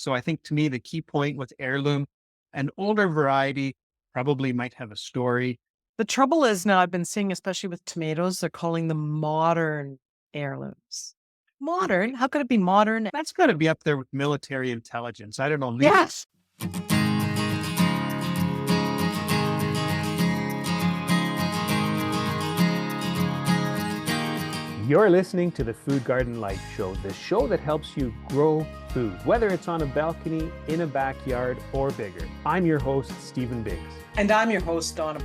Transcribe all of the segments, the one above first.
So I think to me, the key point with heirloom, an older variety probably might have a story. The trouble is now I've been seeing, especially with tomatoes, they're calling them modern heirlooms. Modern? How could it be modern? That's got to be up there with military intelligence. I don't know. Yes. You're listening to the Food Garden Life Show, the show that helps you grow food, whether it's on a balcony, in a backyard, or bigger. I'm your host, Stephen Biggs. And I'm your host, Donna.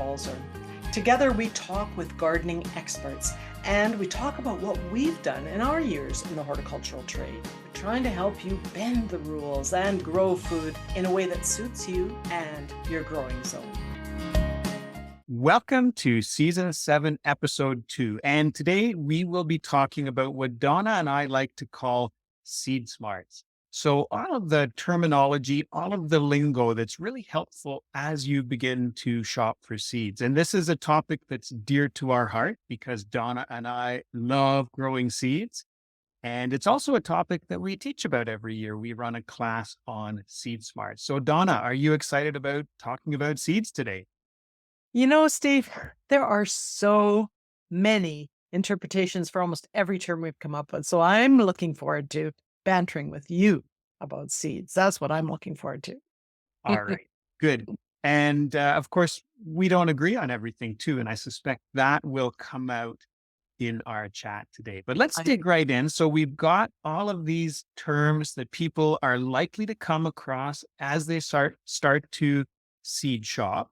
Together, we talk with gardening experts and we talk about what we've done in our years in the horticultural trade. We're trying to help you bend the rules and grow food in a way that suits you and your growing zone. Welcome to Season 7, Episode 2. And today we will be talking about what Donna and I like to call seed smarts. So all of the terminology, all of the lingo that's really helpful as you begin to shop for seeds. And this is a topic that's dear to our heart because Donna and I love growing seeds. And it's also a topic that we teach about every year. We run a class on seed smarts. So Donna, are you excited about talking about seeds today? You know, Steve, there are so many interpretations for almost every term we've come up with. So I'm looking forward to bantering with you about seeds. That's what I'm looking forward to. All right, good. And of course, we don't agree on everything too. And I suspect that will come out in our chat today. But let's dig right in. So we've got all of these terms that people are likely to come across as they start to seed shop.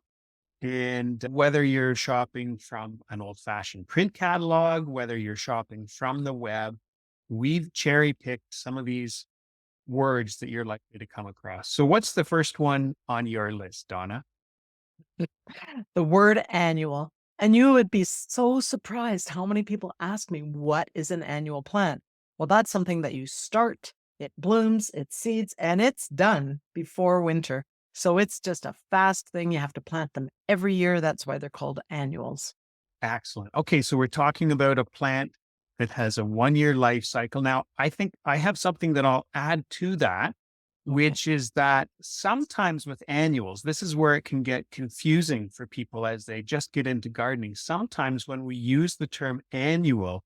And whether you're shopping from an old fashioned print catalog, whether you're shopping from the web, we've cherry picked some of these words that you're likely to come across. So, what's the first one on your list, Donna? The word annual. And you would be so surprised how many people ask me, what is an annual plant? Well, that's something that you start, it blooms, it seeds, and it's done before winter. So it's just a fast thing. You have to plant them every year. That's why they're called annuals. Excellent. Okay, so we're talking about a plant that has a 1 year life cycle. Now, I think I have something that I'll add to that, Okay. which is that sometimes with annuals, this is where it can get confusing for people as they just get into gardening. Sometimes when we use the term annual,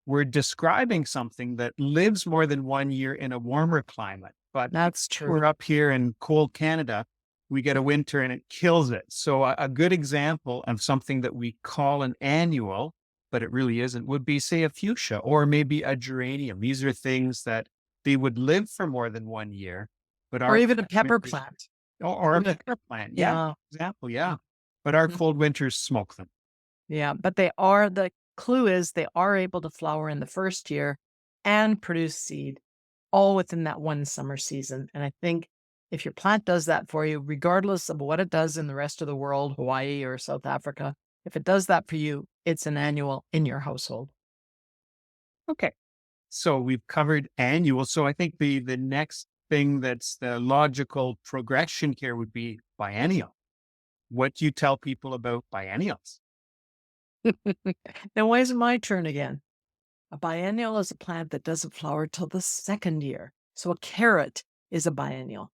we're describing something that lives more than 1 year in a warmer climate. But That's true. we're up here in cold Canada, we get a winter and it kills it. So a good example of something that we call an annual, but it really isn't, would be say a fuchsia or maybe a geranium. These are things that they would live for more than 1 year, but Or our even a cold pepper winters, plant. or a Even a- pepper plant. Yeah, Yeah. example. Yeah. But our Mhm. cold winters smoke them. Yeah. But the clue is they are able to flower in the first year and produce seed all within that one summer season. And I think if your plant does that for you, regardless of what it does in the rest of the world, Hawaii or South Africa, if it does that for you, it's an annual in your household. Okay. So we've covered annual. So I think the next thing that's the logical progression here would be biennial. What do you tell people about biennials? Now, why is it my turn again? A biennial is a plant that doesn't flower till the second year. So a carrot is a biennial.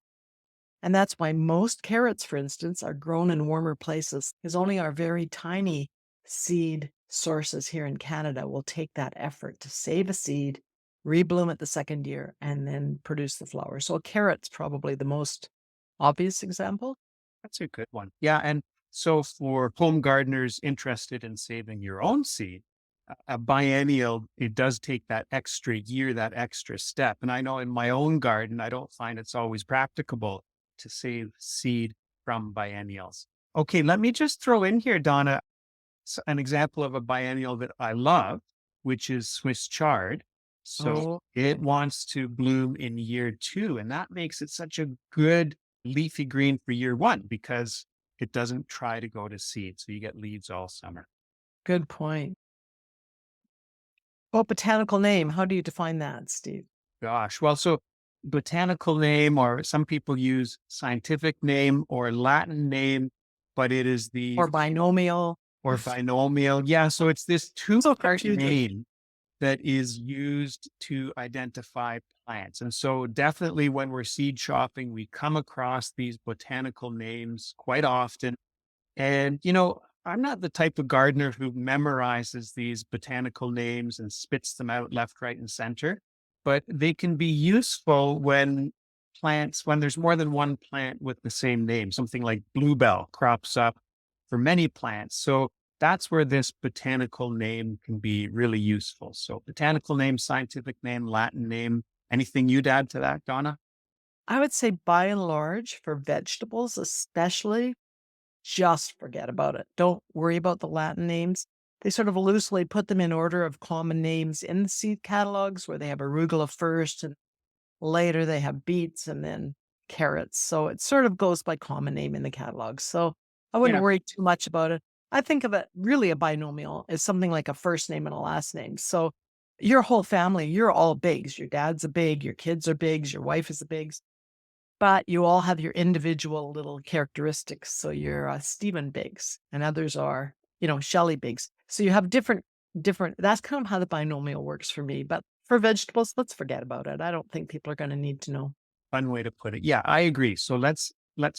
And that's why most carrots, for instance, are grown in warmer places, because only our very tiny seed sources here in Canada will take that effort to save a seed, rebloom it the second year, and then produce the flower. So a carrot's probably the most obvious example. That's a good one. Yeah. And so for home gardeners interested in saving your own seed, a biennial, it does take that extra year, that extra step. And I know in my own garden, I don't find it's always practicable to save seed from biennials. Okay, let me just throw in here, Donna, an example of a biennial that I love, which is Swiss chard. So Oh, it wants to bloom in year 2. And that makes it such a good leafy green for year 1 because it doesn't try to go to seed. So you get leaves all summer. good point. Well, botanical name, how do you define that, Steve? Gosh. Well, so botanical name, or some people use scientific name or Latin name, but it is the Or binomial? or binomial. Yeah. So it's this two So part confusing. name that is used to identify plants. And so definitely when we're seed shopping, we come across these botanical names quite often. And, I'm not the type of gardener who memorizes these botanical names and spits them out left, right, and center, but they can be useful when there's more than one plant with the same name. Something like bluebell crops up for many plants. So that's where this botanical name can be really useful. So botanical name, scientific name, Latin name. Anything you'd add to that, Donna? I would say by and large, for vegetables especially, just forget about it. Don't worry about the Latin names. They sort of loosely put them in order of common names in the seed catalogs where they have arugula first and later they have beets and then carrots. So it sort of goes by common name in the catalog. So I wouldn't Yeah, worry too much about it. I think of it really a binomial is something like a first name and a last name. So your whole family, you're all bigs. Your dad's a big, your kids are bigs, your wife is a bigs, but you all have your individual little characteristics. So you're Stephen Biggs and others are, Shelley Biggs. So you have different, that's kind of how the binomial works for me. But for vegetables, let's forget about it. I don't think people are going to need to know. fun way to put it. Yeah, I agree. So let's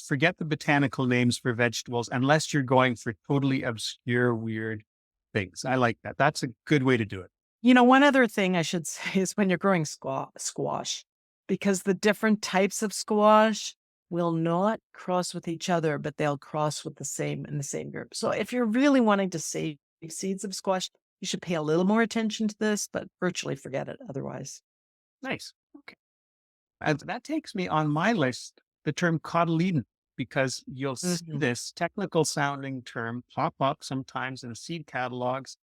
forget the botanical names for vegetables unless you're going for totally obscure, weird things. I like that. That's a good way to do it. One other thing I should say is when you're growing squash, because the different types of squash will not cross with each other, but they'll cross with the same group. So if you're really wanting to save seeds of squash, you should pay a little more attention to this, but virtually forget it otherwise. Nice. Okay. And that takes me on my list, the term cotyledon, because you'll see Mhm. this technical sounding term pop up sometimes in seed catalogs,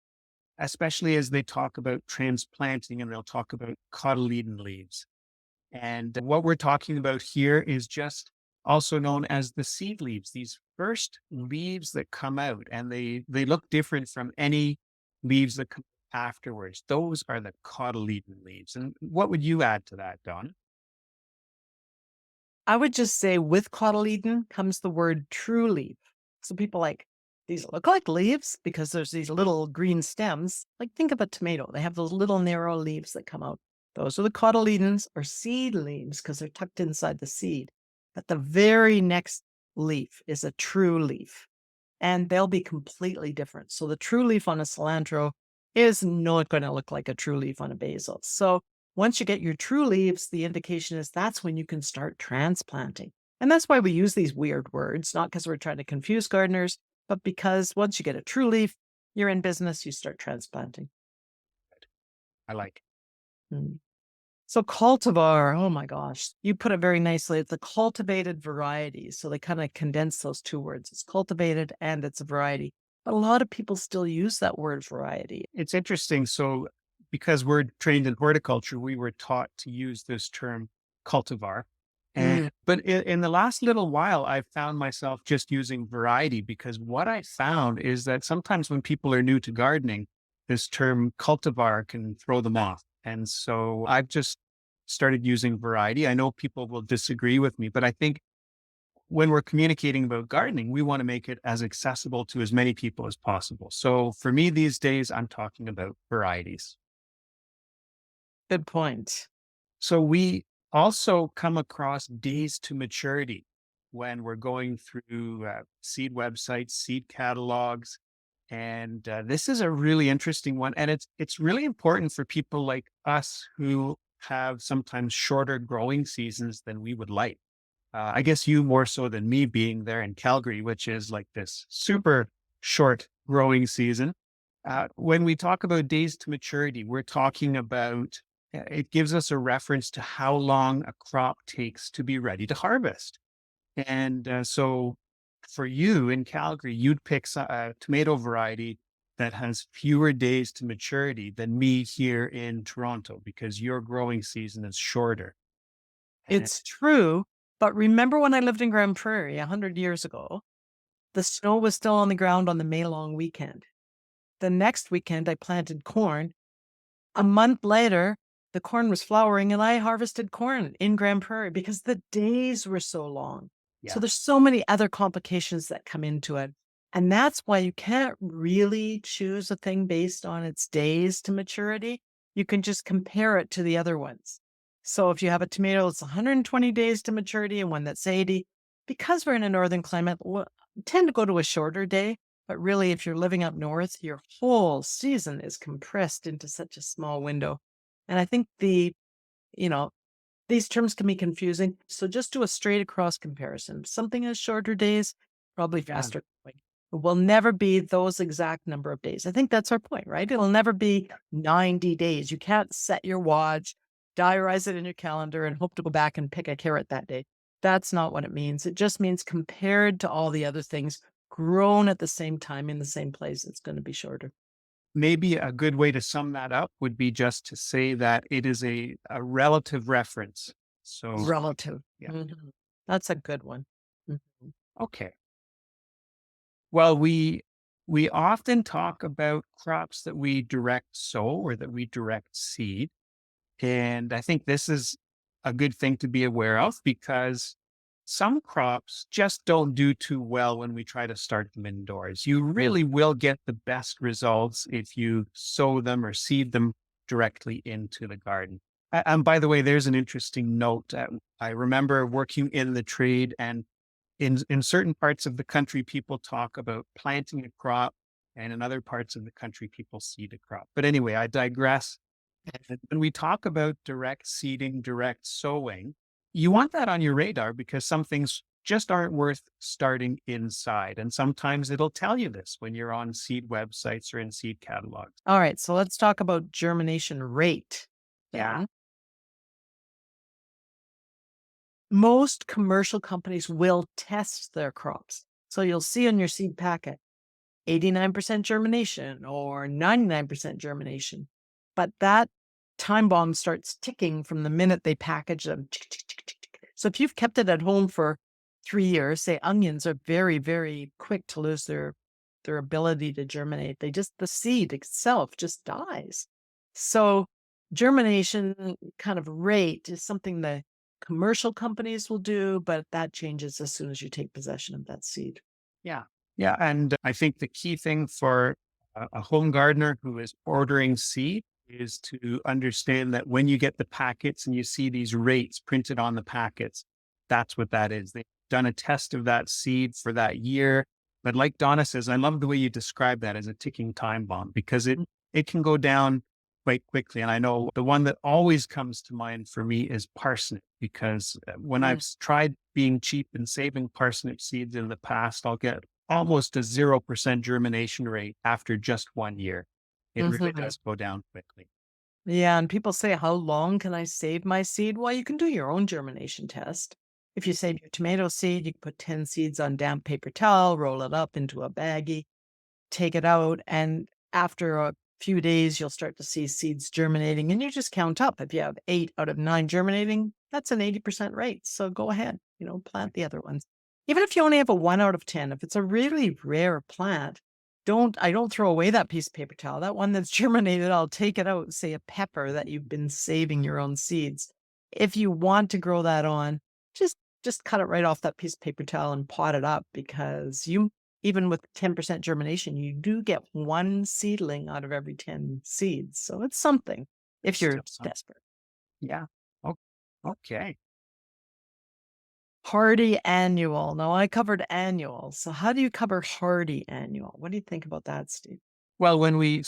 especially as they talk about transplanting and they'll talk about cotyledon leaves. And what we're talking about here is just also known as the seed leaves, these first leaves that come out, and they look different from any leaves that come afterwards. Those are the cotyledon leaves. And what would you add to that, Don? I would just say with cotyledon comes the word true leaf. So people like, these look like leaves because there's these little green stems. Like think of a tomato. They have those little narrow leaves that come out. Those are the cotyledons or seed leaves because they're tucked inside the seed. But the very next leaf is a true leaf and they'll be completely different. So the true leaf on a cilantro is not going to look like a true leaf on a basil. So once you get your true leaves, the indication is that's when you can start transplanting. And that's why we use these weird words, not because we're trying to confuse gardeners, but because once you get a true leaf, you're in business, you start transplanting. I like. Mm. So cultivar, oh my gosh, you put it very nicely. It's a cultivated variety. So they kind of condense those two words. It's cultivated and it's a variety. But a lot of people still use that word variety. It's interesting. So, because we're trained in horticulture, we were taught to use this term cultivar. Mm. But in the last little while, I've found myself just using variety because what I found is that sometimes when people are new to gardening, this term cultivar can throw them off. And so I've just started using variety. I know people will disagree with me, but I think when we're communicating about gardening, we want to make it as accessible to as many people as possible. So for me these days, I'm talking about varieties. Good point. So we also come across days to maturity when we're going through seed websites, seed catalogs, and this is a really interesting one. And it's really important for people like us who have sometimes shorter growing seasons than we would like. I guess you more so than me being there in Calgary, which is like this super short growing season. When we talk about days to maturity, we're talking about it gives us a reference to how long a crop takes to be ready to harvest. And so for you in Calgary, you'd pick a tomato variety that has fewer days to maturity than me here in Toronto because your growing season is shorter. And It's true. But remember when I lived in Grand Prairie 100 years ago, the snow was still on the ground on the May long weekend. The next weekend, I planted corn. A month later, the corn was flowering and I harvested corn in Grand Prairie because the days were so long. So yeah, there's so many other complications that come into it. And that's why you can't really choose a thing based on its days to maturity. You can just compare it to the other ones. So if you have a tomato that's 120 days to maturity and one that's 80, because we're in a northern climate, we'll tend to go to a shorter day. But really, if you're living up north, your whole season is compressed into such a small window. And I think you know, these terms can be confusing. So just do a straight across comparison. Something is shorter days, probably Yeah. faster growing. It will never be those exact number of days. I think that's our point, right? It'll never be 90 days. You can't set your watch, diarize it in your calendar, and hope to go back and pick a carrot that day. That's not what it means. It just means compared to all the other things grown at the same time in the same place, it's going to be shorter. Maybe a good way to sum that up would be just to say that it is a relative reference. So, Relative. yeah. Mhm. That's a good one. Mhm. Okay. Well, we often talk about crops that we direct sow or that we direct seed. And I think this is a good thing to be aware of because some crops just don't do too well when we try to start them indoors. You really will get the best results if you sow them or seed them directly into the garden. And by the way, there's an interesting note. I remember working in the trade, and in certain parts of the country, people talk about planting a crop, and in other parts of the country, people seed a crop. But anyway, I digress. And when we talk about direct seeding, direct sowing, you want that on your radar because some things just aren't worth starting inside. And sometimes it'll tell you this when you're on seed websites or in seed catalogs. All right, so let's talk about germination rate Yeah. then. Most commercial companies will test their crops. So you'll see on your seed packet 89% germination or 99% germination. But that time bomb starts ticking from the minute they package them. Tick, tick, tick, tick, tick. So if you've kept it at home for 3 years, say onions are very, very quick to lose their ability to germinate. The seed itself just dies. So germination kind of rate is something the commercial companies will do, but that changes as soon as you take possession of that seed. Yeah. Yeah. And I think the key thing for a home gardener who is ordering seed is to understand that when you get the packets and you see these rates printed on the packets, that's what that is. They've done a test of that seed for that year. But like Donna says, I love the way you describe that as a ticking time bomb because it can go down quite quickly. And I know the one that always comes to mind for me is parsnip, because when I've Mm, tried being cheap and saving parsnip seeds in the past, I'll get almost a 0% germination rate after just 1 year. It really mhm. does go down quickly. Yeah, and people say, "How long can I save my seed?" Well, you can do your own germination test. If you save your tomato seed, you can put 10 seeds on damp paper towel, roll it up into a baggie, take it out, and after a few days, you'll start to see seeds germinating, and you just count up. If you have 8 out of 9 germinating, that's an 80% rate. So go ahead, plant the other ones. Even if you only have a 1 out of 10, if it's a really rare plant, I don't throw away that piece of paper towel. That one that's germinated, I'll take it out, say a pepper that you've been saving your own seeds. If you want to grow that on, just cut it right off that piece of paper towel and pot it up because you even with 10% germination, you do get one seedling out of every 10 seeds. So it's something if you're Still some. desperate. Yeah. Oh, okay. Hardy annual. Now I covered annual. So how do you cover hardy annual? What do you think about that, Steve? Well, when we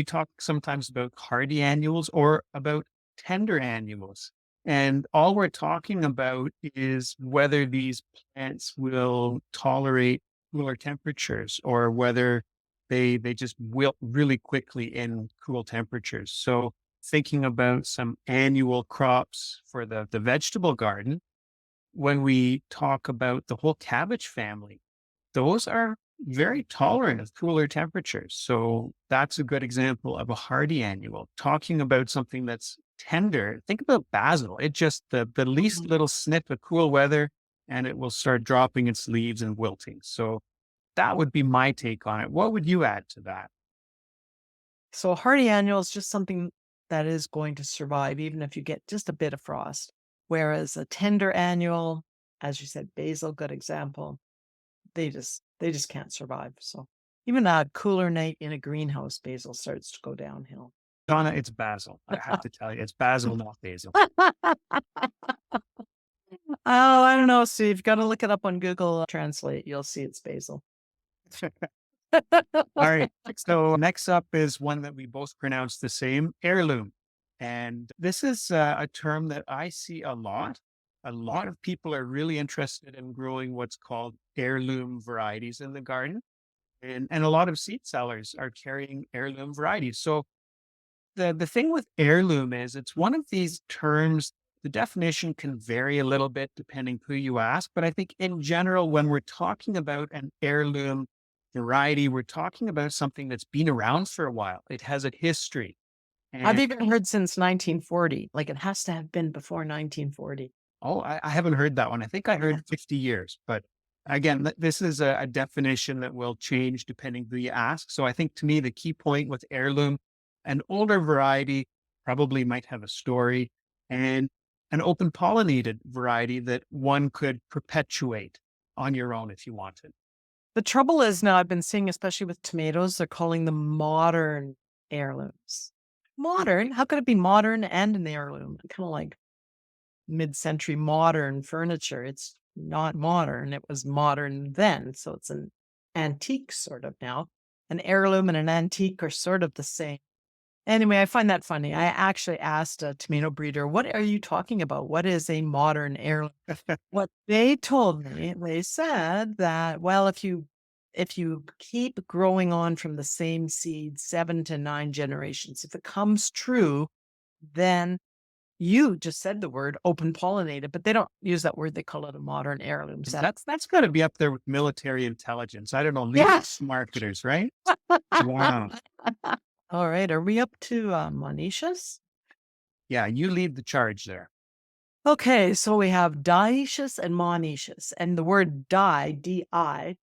talk sometimes about hardy annuals or about tender annuals, and all we're talking about is whether these plants will tolerate cooler temperatures or whether they just wilt really quickly in cool temperatures. So thinking about some annual crops for the vegetable garden, when we talk about the whole cabbage family, those are very tolerant of cooler temperatures. So that's a good example of a hardy annual. Talking about something that's tender, think about basil. It just the least Mhm. little snip of cool weather and it will start dropping its leaves and wilting. So that would be my take on it. What would you add to that? So a hardy annual is just something that is going to survive even if you get just a bit of frost. Whereas a tender annual, as you said, basil, good example, they just can't survive. So even a cooler night in a greenhouse, basil starts to go downhill. Donna, it's basil. I have to tell you, it's basil, not basil. Oh, I don't know, Steve. Got to look it up on Google Translate. You'll see it's basil. All right. So next up is one that we both pronounce the same, heirloom. And this is a term that I see a lot. A lot of people are really interested in growing what's called heirloom varieties in the garden. And a lot of seed sellers are carrying heirloom varieties. So the thing with heirloom is it's one of these terms. The definition can vary a little bit depending who you ask, but I think in general, when we're talking about an heirloom variety, we're talking about something that's been around for a while. It has a history. I've And even heard since 1940. Like it has to have been before 1940. oh, I haven't heard that one. I think I heard 50 years, but again, this is a definition that will change depending who you ask. So I think to me, the key point with heirloom, an older variety probably might have a story, and an open pollinated variety that one could perpetuate on your own if you wanted. The trouble is now I've been seeing, especially with tomatoes, they're calling them modern heirlooms. Modern? How could it be modern and an heirloom? Kind of like mid-century modern furniture. It's not modern. It was modern then. So it's an antique sort of now. An heirloom and an antique are sort of the same. Anyway, I find that funny. I actually asked a tomato breeder, what are you talking about? What is a modern heirloom? What they told me, they said that, well, if you keep growing on from the same seed 7 to 9 generations, if it comes true, then you just said the word open pollinated, but they don't use that word. They call it a modern heirloom. So That's got to be up there with military intelligence. I don't know, yes. marketers, right? Wow. All right. Are we up to monoecious? Yeah, you lead the charge there. Okay, so we have dioecious and monoecious. And the word di,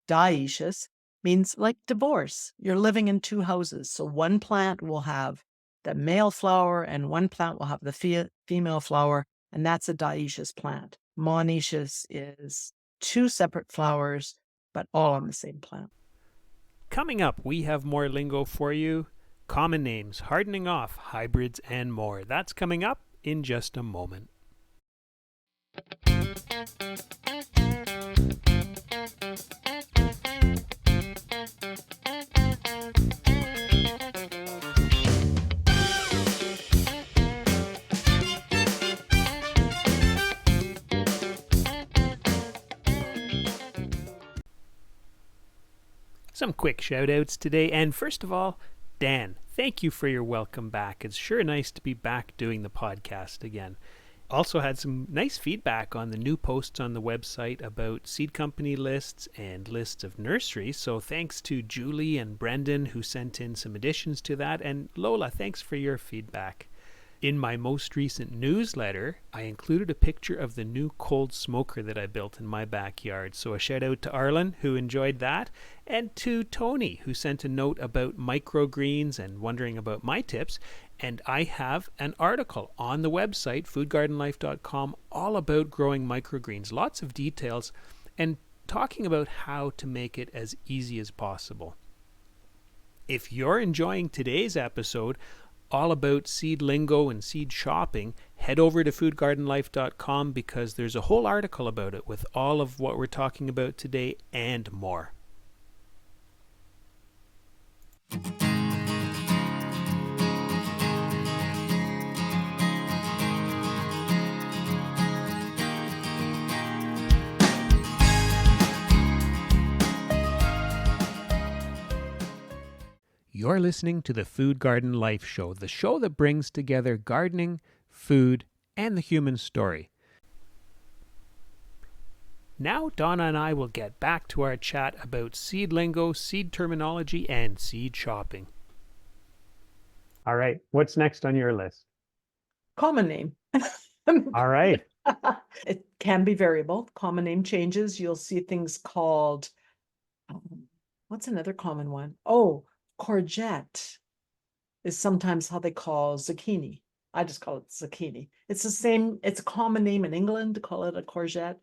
dioecious, means like divorce. You're living in two houses. So one plant will have the male flower and one plant will have the female flower, and that's a dioecious plant. Monoecious is two separate flowers, but all on the same plant. Coming up, we have more lingo for you. Common names, hardening off, hybrids, and more. That's coming up in just a moment. Some quick shout outs today, and first of all, Dan, thank you for your welcome back. It's sure nice to be back doing the podcast again. Also had some nice feedback on the new posts on the website about seed company lists and lists of nurseries. So thanks to Julie and Brendan who sent in some additions to that. And Lola, thanks for your feedback. In my most recent newsletter, I included a picture of the new cold smoker that I built in my backyard. So a shout out to Arlen, who enjoyed that, and to Tony, who sent a note about microgreens and wondering about my tips. And I have an article on the website, foodgardenlife.com, all about growing microgreens. Lots of details and talking about how to make it as easy as possible. If you're enjoying today's episode, all about seed lingo and seed shopping, head over to foodgardenlife.com because there's a whole article about it with all of what we're talking about today and more. You're listening to the Food Garden Life Show, the show that brings together gardening, food, and the human story. Now, Donna and I will get back to our chat about seed lingo, seed terminology, and seed shopping. All right. What's next on your list? Common name. All right. It can be variable. Common name changes. You'll see things called, what's another common one? Oh, courgette is sometimes how they call zucchini. I just call it zucchini. It's the same. It's a common name in England to call it a courgette,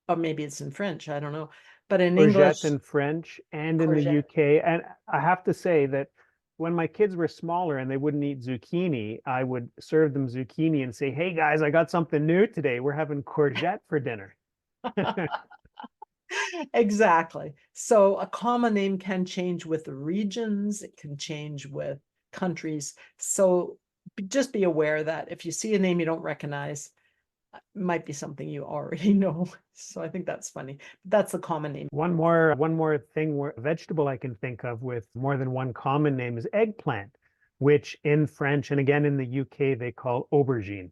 or maybe it's in French. I don't know. But in English, in French and in courgette. the UK. And I have to say that when my kids were smaller and they wouldn't eat zucchini, I would serve them zucchini and say, "Hey guys, I got something new today. We're having courgette for dinner." Exactly. So a common name can change with the regions, it can change with countries. So just be aware that if you see a name you don't recognize, it might be something you already know. So I think that's funny. That's the common name. One more thing, vegetable I can think of with more than one common name is eggplant, which in French and again in the UK they call aubergine.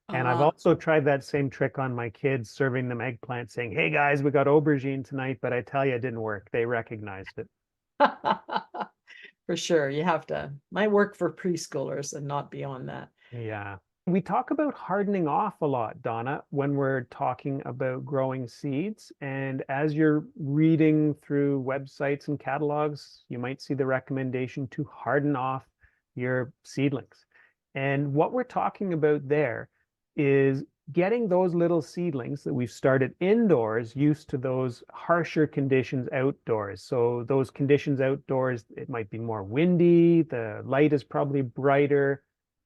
And I've also tried that same trick on my kids, serving them eggplant, saying, "Hey guys, we got aubergine tonight," but I tell you, it didn't work. They recognized it. For sure. You have to, might work for preschoolers and not beyond that. Yeah. We talk about hardening off a lot, Donna, when we're talking about growing seeds. And as you're reading through websites and catalogs, you might see the recommendation to harden off your seedlings. And what we're talking about there is getting those little seedlings that we've started indoors used to those harsher conditions outdoors. So those conditions outdoors, it might be more windy, the light is probably brighter,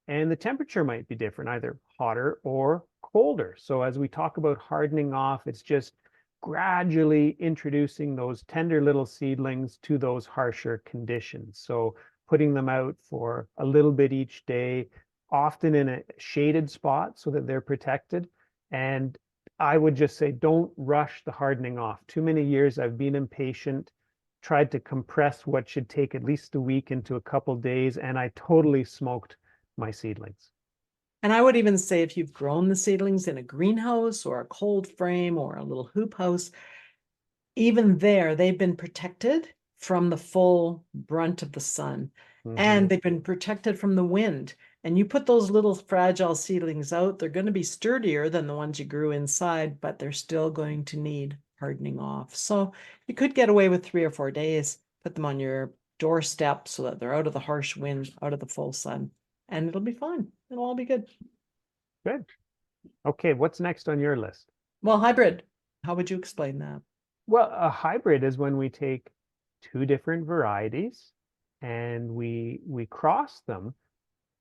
and the temperature might be different, either hotter or colder. So as we talk about hardening off, it's just gradually introducing those tender little seedlings to those harsher conditions. So putting them out for a little bit each day, often in a shaded spot so that they're protected. And I would just say, don't rush the hardening off. Too many years I've been impatient, tried to compress what should take at least a week into a couple days, and I totally smoked my seedlings. And I would even say if you've grown the seedlings in a greenhouse or a cold frame or a little hoop house, even there, they've been protected from the full brunt of the sun. And they've been protected from the wind. And you put those little fragile seedlings out, they're going to be sturdier than the ones you grew inside, but they're still going to need hardening off. So you could get away with 3 or 4 days, put them on your doorstep so that they're out of the harsh wind, out of the full sun, and it'll be fine. It'll all be good. Good. Okay, what's next on your list? Well, hybrid, how would you explain that? Well, a hybrid is when we take two different varieties and we cross them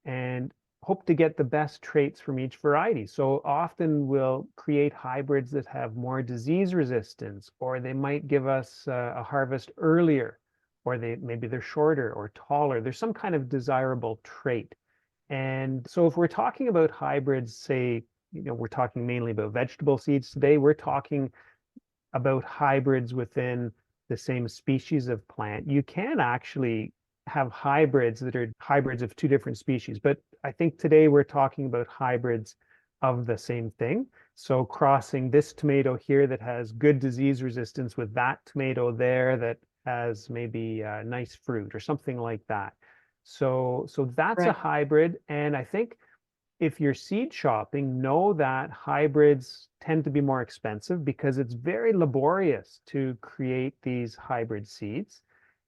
and hope to get the best traits from each variety. So often we'll create hybrids that have more disease resistance, or they might give us a harvest earlier, or maybe they're shorter or taller. There's some kind of desirable trait. And so if we're talking about hybrids, say, we're talking mainly about vegetable seeds today, we're talking about hybrids within the same species of plant. You can actually have hybrids that are hybrids of two different species, but I think today we're talking about hybrids of the same thing. So crossing this tomato here that has good disease resistance with that tomato there that has maybe nice fruit or something like that. So that's a hybrid. And I think if you're seed shopping, know that hybrids tend to be more expensive because it's very laborious to create these hybrid seeds.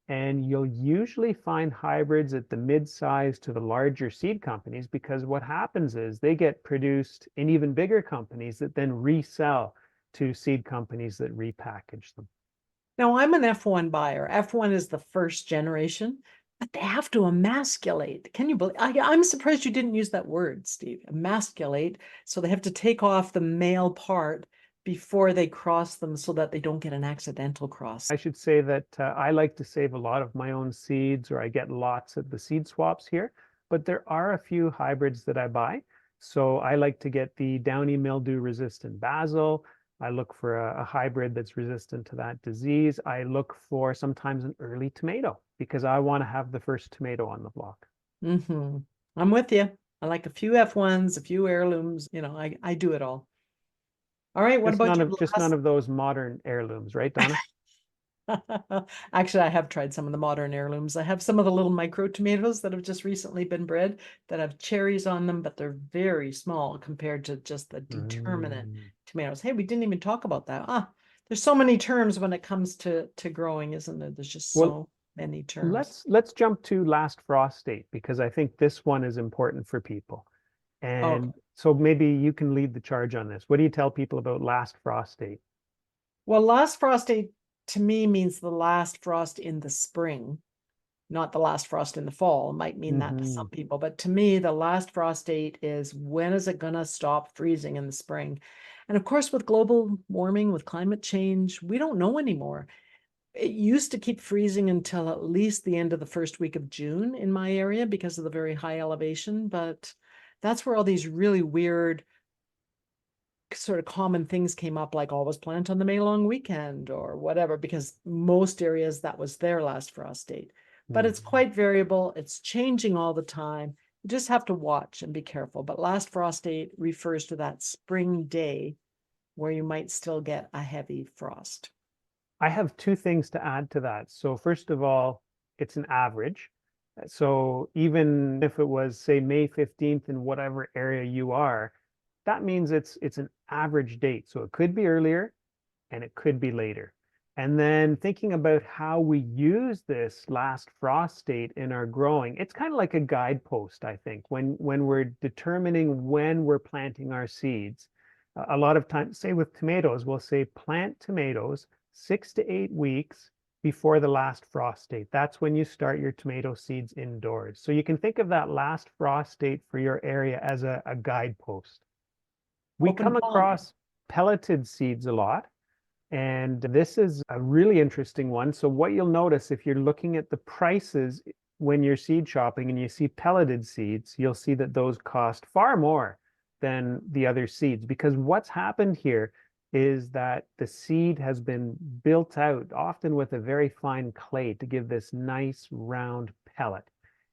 And you'll usually find hybrids at the mid-size to the larger seed companies, because what happens is they get produced in even bigger companies that then resell to seed companies that repackage them. Now, I'm an F1 buyer. F1 is the first generation, but they have to emasculate. Can you believe? I'm surprised you didn't use that word, Steve. Emasculate. So they have to take off the male part before they cross them so that they don't get an accidental cross. I should say that I like to save a lot of my own seeds, or I get lots at the seed swaps here, but there are a few hybrids that I buy. So I like to get the downy mildew resistant basil. I look for a hybrid that's resistant to that disease. I look for sometimes an early tomato because I want to have the first tomato on the block. I'm with you. I like a few F1s, a few heirlooms. I do it all. All right, what about just none of those modern heirlooms, right, Donna? Actually, I have tried some of the modern heirlooms. I have some of the little micro tomatoes that have just recently been bred that have cherries on them, but they're very small compared to just the determinate tomatoes. Hey, we didn't even talk about that. There's so many terms when it comes to growing, isn't there? There's just so many terms. Let's jump to last frost date, because I think this one is important for people. And so maybe you can lead the charge on this. What do you tell people about last frost date? Well, last frost date to me means the last frost in the spring. not the last frost in the fall. It might mean that to some people, but to me, the last frost date is when is it going to stop freezing in the spring? And of course, with global warming, with climate change, we don't know anymore. It used to keep freezing until at least the end of the first week of June in my area because of the very high elevation, but that's where all these really weird sort of common things came up, like always plant on the May long weekend or whatever, because most areas that was their last frost date. But it's quite variable. It's changing all the time. You just have to watch and be careful. But last frost date refers to that spring day where you might still get a heavy frost. I have two things to add to that. So first of all, it's an average. So even if it was, say, May 15th in whatever area you are, that means it's an average date. So it could be earlier and it could be later. And then thinking about how we use this last frost date in our growing, it's kind of like a guidepost, I think, when we're determining when we're planting our seeds. A lot of times, say with tomatoes, we'll say plant tomatoes 6 to 8 weeks before the last frost date. That's when you start your tomato seeds indoors. So you can think of that last frost date for your area as a guidepost. We come across pelleted seeds a lot, and this is a really interesting one. So what you'll notice if you're looking at the prices when you're seed shopping and you see pelleted seeds, you'll see that those cost far more than the other seeds, because what's happened here is that the seed has been built out, often with a very fine clay, to give this nice round pellet.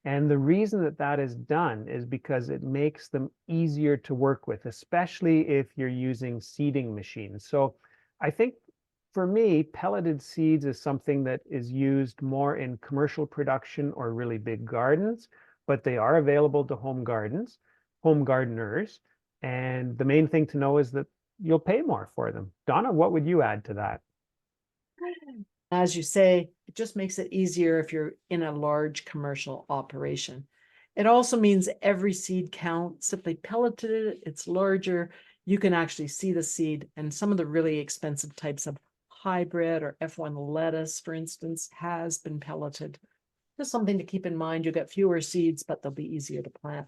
And the reason that that is done is because it makes them easier to work with, especially if you're using seeding machines. So I think for me, pelleted seeds is something that is used more in commercial production or really big gardens, but they are available to home gardeners. And the main thing to know is that you'll pay more for them. Donna, what would you add to that? As you say, it just makes it easier if you're in a large commercial operation. It also means every seed counts. Simply pelleted it, it's larger. You can actually see the seed, and some of the really expensive types of hybrid or F1 lettuce, for instance, has been pelleted. Just something to keep in mind. You get fewer seeds, but they'll be easier to plant.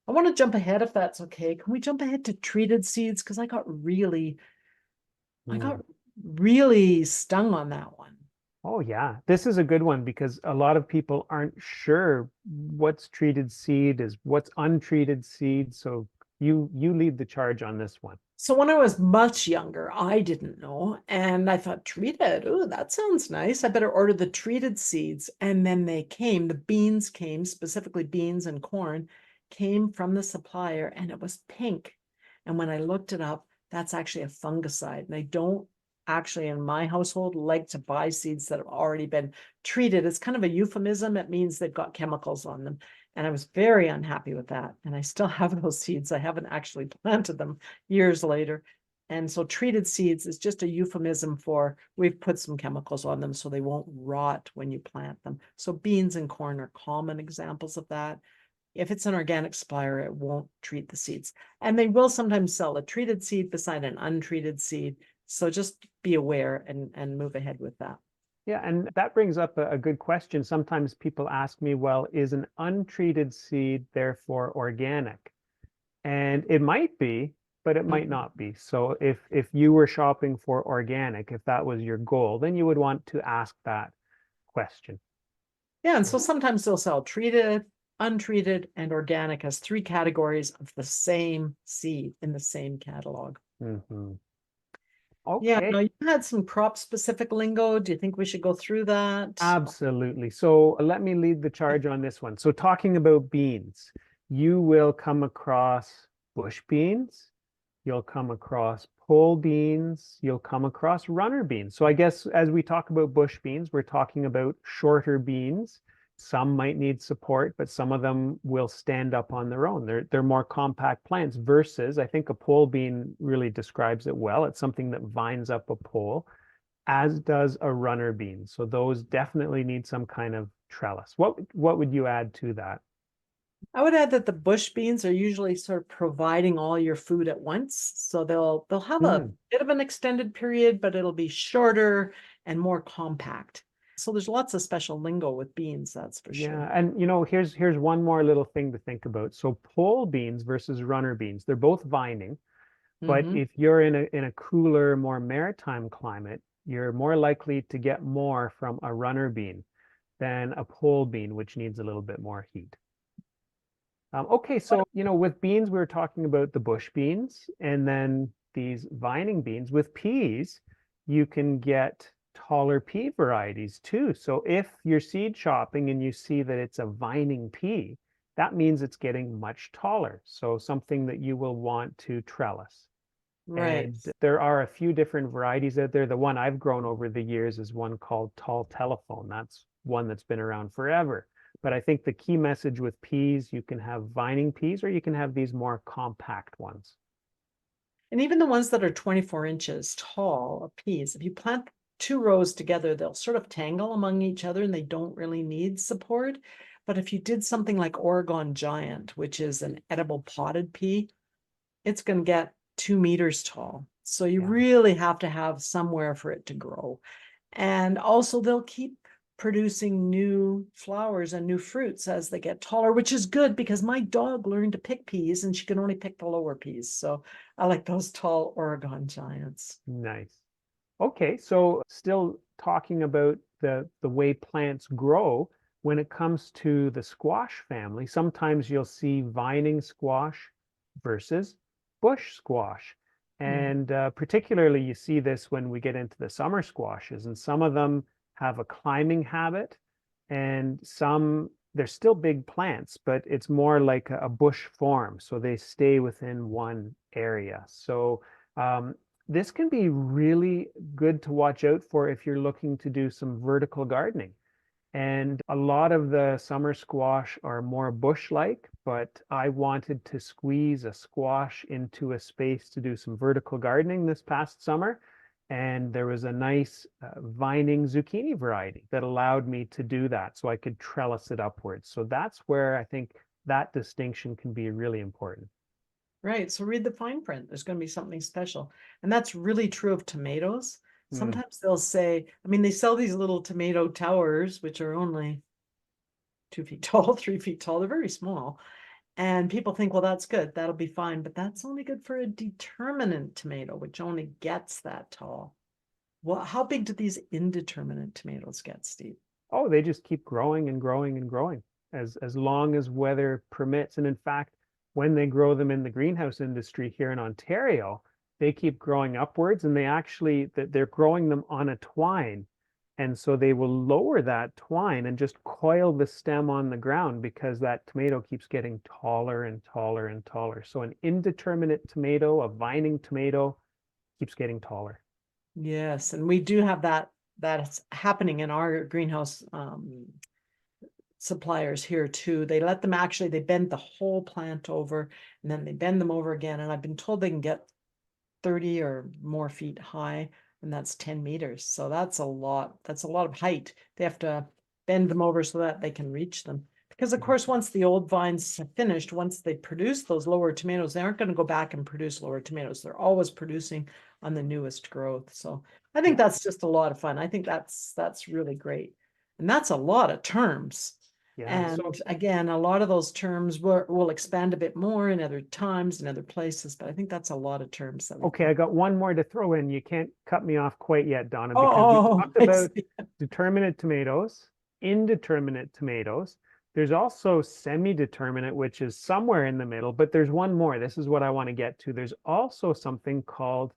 I want to jump ahead if that's okay. Can we jump ahead to treated seeds? Because I got really stung on that one. Oh yeah, this is a good one because a lot of people aren't sure what's treated seed is, what's untreated seed. So you lead the charge on this one. So when I was much younger, I didn't know. And I thought, treated, oh, that sounds nice. I better order the treated seeds. And then they came, the beans came, specifically beans and corn, came from the supplier, and it was pink. And when I looked it up, that's actually a fungicide. And I don't actually, in my household, like to buy seeds that have already been treated. It's kind of a euphemism. It means they've got chemicals on them. And I was very unhappy with that. And I still have those seeds. I haven't actually planted them years later. And so treated seeds is just a euphemism for we've put some chemicals on them so they won't rot when you plant them. So beans and corn are common examples of that. If it's an organic supplier, it won't treat the seeds. And they will sometimes sell a treated seed beside an untreated seed. So just be aware and move ahead with that. Yeah, and that brings up a good question. Sometimes people ask me, well, is an untreated seed therefore organic? And it might be, but it might not be. So if you were shopping for organic, if that was your goal, then you would want to ask that question. Yeah, and so sometimes they'll sell treated, untreated, and organic as 3 categories of the same seed in the same catalog. Okay. Yeah, no, you had some crop-specific lingo. Do you think we should go through that? Absolutely. So let me lead the charge on this one. So talking about beans, you will come across bush beans, you'll come across pole beans, you'll come across runner beans. So I guess as we talk about bush beans, we're talking about shorter beans. Some might need support, but some of them will stand up on their own. They're more compact plants versus, I think a pole bean really describes it well. It's something that vines up a pole, as does a runner bean. So those definitely need some kind of trellis. What would you add to that? I would add that the bush beans are usually sort of providing all your food at once. So they'll have a bit of an extended period, but it'll be shorter and more compact. So there's lots of special lingo with beans, that's for Yeah, sure. and here's one more little thing to think about. So pole beans versus runner beans, they're both vining, but Mm-hmm. if you're in a cooler, more maritime climate, you're more likely to get more from a runner bean than a pole bean, which needs a little bit more heat. Okay, so with beans, we were talking about the bush beans and then these vining beans. With peas, you can get taller pea varieties too. So if you're seed shopping and you see that it's a vining pea, that means it's getting much taller. So something that you will want to trellis. Right. And there are a few different varieties out there. The one I've grown over the years is one called tall telephone. That's one that's been around forever. But I think the key message with peas, you can have vining peas or you can have these more compact ones. And even the ones that are 24 inches tall of peas, if you plant 2 rows together, they'll sort of tangle among each other and they don't really need support. But if you did something like Oregon Giant, which is an edible potted pea, it's going to get 2 meters tall. So you Yeah. really have to have somewhere for it to grow. And also, they'll keep producing new flowers and new fruits as they get taller, which is good because my dog learned to pick peas and she can only pick the lower peas. So I like those tall Oregon Giants. Nice. Okay, so still talking about the way plants grow, when it comes to the squash family, sometimes you'll see vining squash versus bush squash. And particularly you see this when we get into the summer squashes, and some of them have a climbing habit, and some they're still big plants, but it's more like a bush form, so they stay within one area. So um, this can be really good to watch out for if you're looking to do some vertical gardening. And a lot of the summer squash are more bush-like, but I wanted to squeeze a squash into a space to do some vertical gardening this past summer. And there was a nice vining zucchini variety that allowed me to do that so I could trellis it upwards. So that's where I think that distinction can be really important. Right. So read the fine print. There's going to be something special. And that's really true of tomatoes. Hmm. Sometimes they'll say, I mean, they sell these little tomato towers, which are only 2 feet tall, 3 feet tall. They're very small. And people think, well, that's good. That'll be fine. But that's only good for a determinate tomato, which only gets that tall. Well, how big do these indeterminate tomatoes get, Steve? Oh, they just keep growing and growing and growing as long as weather permits. And in fact, when they grow them in the greenhouse industry here in Ontario, they keep growing upwards and they're growing them on a twine. And so they will lower that twine and just coil the stem on the ground because that tomato keeps getting taller and taller and taller. So an indeterminate tomato, a vining tomato, keeps getting taller. Yes, and we do have that's happening in our greenhouse suppliers here too. They let them they bend the whole plant over and then they bend them over again. And I've been told they can get 30 or more feet high, and that's 10 meters. So that's a lot. That's a lot of height. They have to bend them over so that they can reach them. Because of course, once the old vines have finished, once they produce those lower tomatoes, they aren't going to go back and produce lower tomatoes. They're always producing on the newest growth. So I think Yeah. that's just a lot of fun. I think that's really great. And that's a lot of terms. Yeah. And So again, a lot of those terms will expand a bit more in other times and other places, but I think that's a lot of terms that we okay, can. I got one more to throw in. You can't cut me off quite yet, Donna, because we Oh, talked I about see. determinate tomatoes, indeterminate tomatoes. There's also semi-determinate, which is somewhere in the middle, but there's one more. This is what I want to get to. There's also something called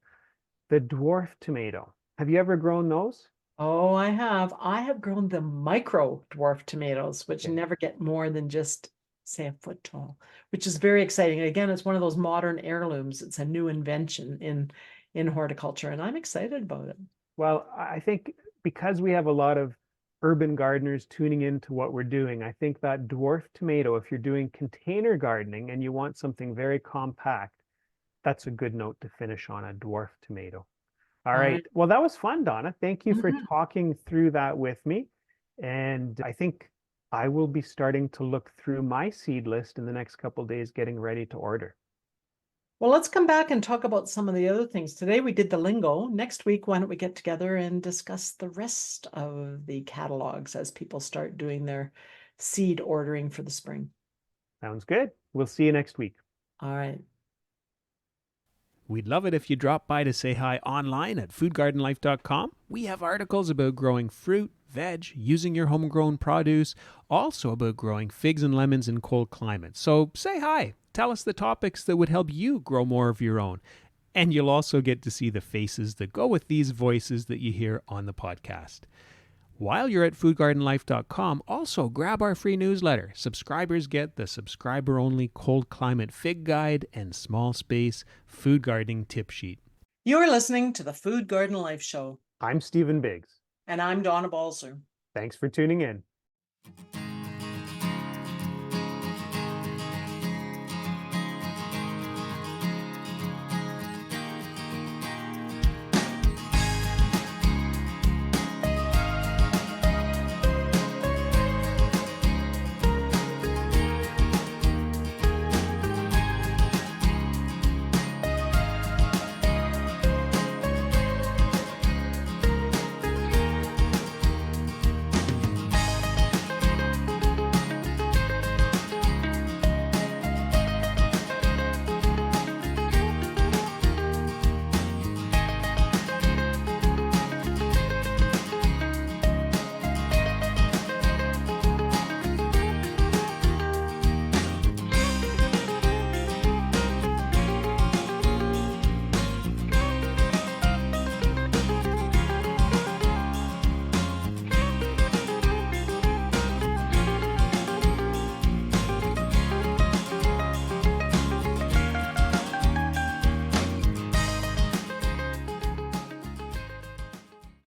the dwarf tomato. Have you ever grown those? Oh, I have. I have grown the micro dwarf tomatoes, which Okay. never get more than just, say, a foot tall, which is very exciting. Again, it's one of those modern heirlooms. It's a new invention in horticulture, and I'm excited about it. Well, I think because we have a lot of urban gardeners tuning into what we're doing, I think that dwarf tomato, if you're doing container gardening and you want something very compact, that's a good note to finish on, a dwarf tomato. All All right. right. Well, that was fun, Donna. Thank you for Mhm. talking through that with me. And I think I will be starting to look through my seed list in the next couple days, getting ready to order. Well, let's come back and talk about some of the other things. Today we did the lingo. Next week, why don't we get together and discuss the rest of the catalogs as people start doing their seed ordering for the spring. Sounds good. We'll see you next week. All right. We'd love it if you drop by to say hi online at foodgardenlife.com. We have articles about growing fruit, veg, using your homegrown produce, also about growing figs and lemons in cold climates. So say hi. Tell us the topics that would help you grow more of your own. And you'll also get to see the faces that go with these voices that you hear on the podcast. While you're at foodgardenlife.com, also grab our free newsletter. Subscribers get the subscriber-only cold climate fig guide and small space food gardening tip sheet. You're listening to the Food Garden Life Show. I'm Stephen Biggs. And I'm Donna Balzer. Thanks for tuning in.